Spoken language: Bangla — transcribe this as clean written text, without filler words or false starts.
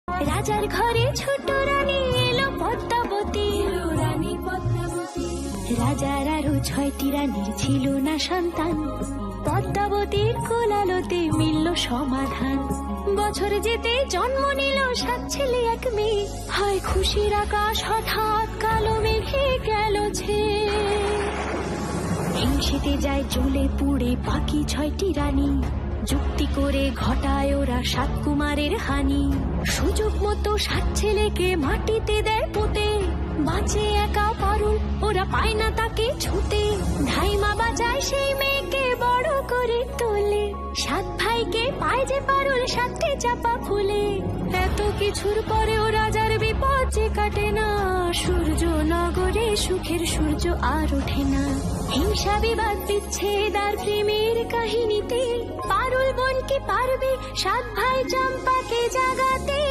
রাজার ঘরে ছোট রানী এলো পদ্মাবতী। রাজার আরো 6টি রানীর ছিল না সন্তান, পদ্মাবতীর কোলালোতে মিলল সমাধান। বছর যেতে জন্ম নিল 7 ছেলে 1 মেয়ে, হয় খুশির আকাশ হঠাৎ কালো মেঘে গেল ছেয়ে। হিংসেতে যায় জ্বলে পুড়ে বাকি 6টি রানী, যুক্তি করে ঘটায় ওরা 7 কুমারের হানি। সুযোগ মতো 7 ছেলেকে মাটিতে দেয় পুঁতে, বাঁচে একা পারুল, ওরা পায় না তাকে ছুতে। ধাইমা বাজায় সেই মেয়েকে বড় করে তোলে, 7 ভাইকে পায় যে পারুল 7টি চাপা ফুলে। এত কিছুর পরেও রাজার বিপদ যে কাটে না, সূর্য নগরে সুখের সূর্য আর ওঠে না। হিংসা বিবাদ বিচ্ছেদ আর প্রেমের কাহিনীতে পারুল বোন কি পারবে 7 ভাই চম্পাকে জাগাতে।